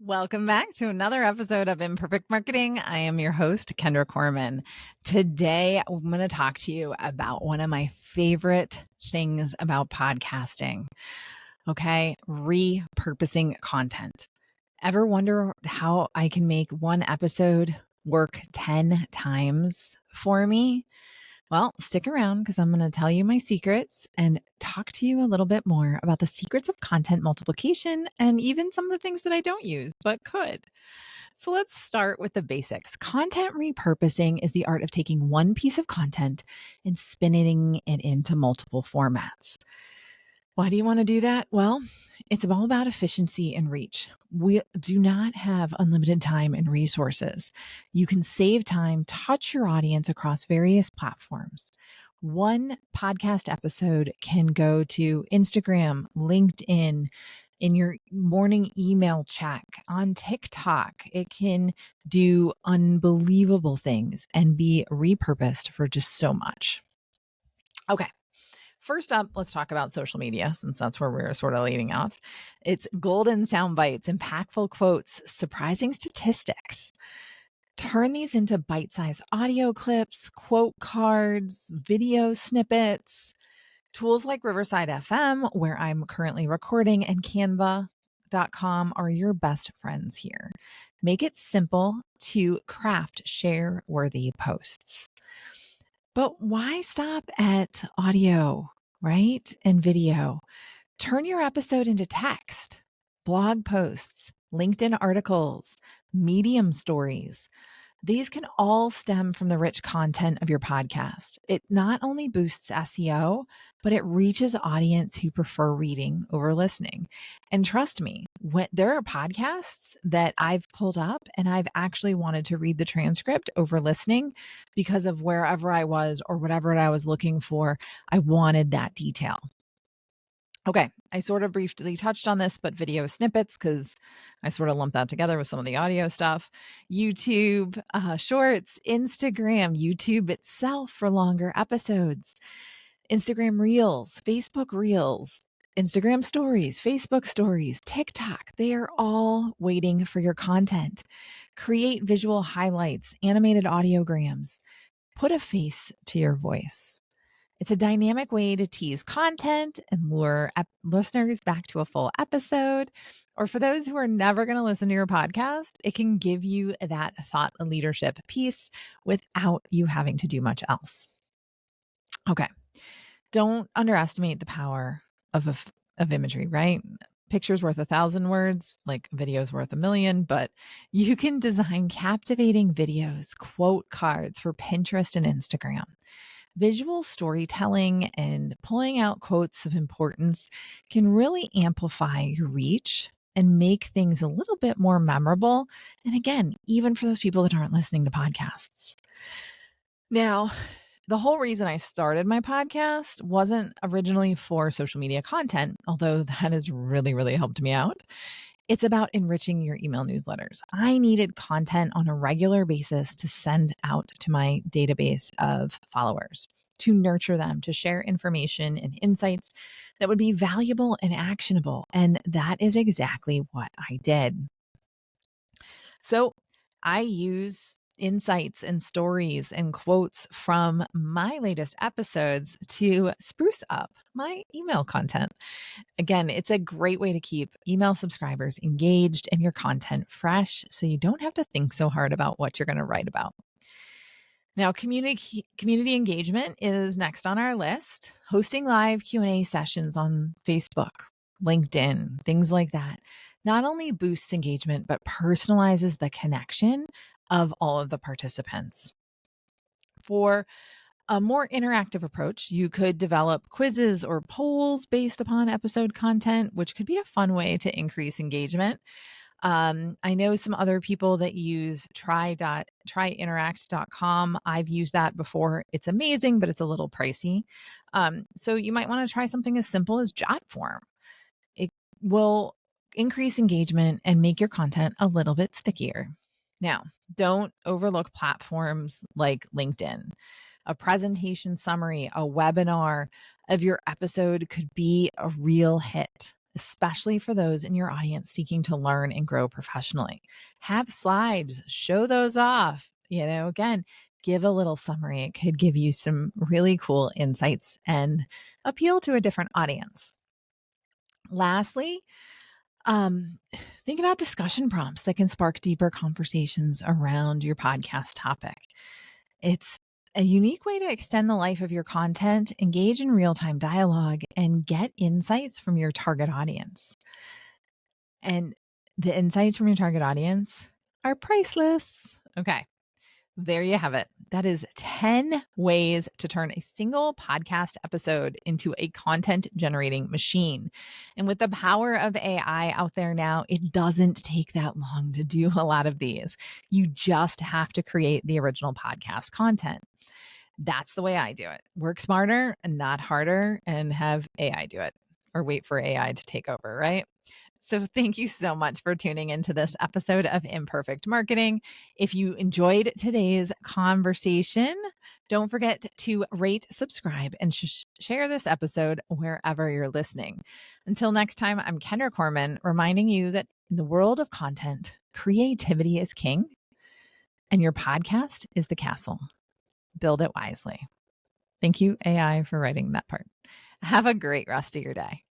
Welcome back to another episode of Imperfect Marketing. I am your host, Kendra Corman. Today, I'm going to talk to you about one of my favorite things about podcasting. Okay, repurposing content. Ever wonder how I can make one episode work 10 times for me? Well, stick around because I'm going to tell you my secrets and talk to you a little bit more about the secrets of content multiplication and even some of the things that I don't use but could. So let's start with the basics. Content repurposing is the art of taking one piece of content and spinning it into multiple formats. Why do you want to do that? Well, it's all about efficiency and reach. We do not have unlimited time and resources. You can save time, touch your audience across various platforms. One podcast episode can go to Instagram, LinkedIn, in your morning email check, on TikTok. It can do unbelievable things and be repurposed for just so much. Okay. First up, let's talk about social media, since that's where we're sort of leading off. It's golden sound bites, impactful quotes, surprising statistics. Turn these into bite-sized audio clips, quote cards, video snippets. Tools like Riverside FM, where I'm currently recording, and Canva.com are your best friends here. Make it simple to craft share-worthy posts. But why stop at audio, right? And video. Turn your episode into text, blog posts, LinkedIn articles, Medium stories. These can all stem from the rich content of your podcast. It not only boosts SEO, but it reaches audience who prefer reading over listening. And trust me, there are podcasts that I've pulled up and I've actually wanted to read the transcript over listening because of wherever I was or whatever I was looking for. I wanted that detail. Okay, I sort of briefly touched on this, but video snippets, because I sort of lumped that together with some of the audio stuff. YouTube Shorts, Instagram, YouTube itself for longer episodes, Instagram Reels, Facebook Reels, Instagram Stories, Facebook Stories, TikTok. They are all waiting for your content. Create visual highlights, animated audiograms. Put a face to your voice. It's a dynamic way to tease content and lure listeners back to a full episode. Or for those who are never going to listen to your podcast, it can give you that thought and leadership piece without you having to do much else. Okay. Don't underestimate the power of imagery, right? Picture's worth 1,000 words, like video's worth 1,000,000, but you can design captivating videos, quote cards for Pinterest and Instagram. Visual storytelling and pulling out quotes of importance can really amplify your reach and make things a little bit more memorable. And again, even for those people that aren't listening to podcasts. Now, the whole reason I started my podcast wasn't originally for social media content, although that has really, really helped me out. It's about enriching your email newsletters. I needed content on a regular basis to send out to my database of followers, to nurture them, to share information and insights that would be valuable and actionable. And that is exactly what I did. So I use insights and stories and quotes from my latest episodes to spruce up my email content. Again, it's a great way to keep email subscribers engaged and your content fresh so you don't have to think so hard about what you're going to write about. Now, community engagement is next on our list. Hosting live Q&A sessions on Facebook, LinkedIn, things like that, not only boosts engagement, but personalizes the connection of all of the participants. For a more interactive approach, you could develop quizzes or polls based upon episode content, which could be a fun way to increase engagement. I know some other people that use tryinteract.com. I've used that before. It's amazing, but it's a little pricey. So you might want to try something as simple as Jotform. It will increase engagement and make your content a little bit stickier. Now, don't overlook platforms like LinkedIn. A presentation summary, a webinar of your episode could be a real hit. especially for those in your audience seeking to learn and grow professionally. Have slides, show those off. Again, give a little summary. It could give you some really cool insights and appeal to a different audience. Lastly, think about discussion prompts that can spark deeper conversations around your podcast topic. It's a unique way to extend the life of your content, engage in real-time dialogue, and get insights from your target audience. And the insights from your target audience are priceless. Okay. There you have it. That is 10 ways to turn a single podcast episode into a content generating machine. And with the power of AI out there now, it doesn't take that long to do a lot of these. You just have to create the original podcast content. That's the way I do it. Work smarter and not harder, and have AI do it, or wait for AI to take over, right? So thank you so much for tuning into this episode of Imperfect Marketing. If you enjoyed today's conversation, don't forget to rate, subscribe, and share this episode wherever you're listening. Until next time, I'm Kendra Corman, reminding you that in the world of content, creativity is king, and your podcast is the castle. Build it wisely. Thank you, AI, for writing that part. Have a great rest of your day.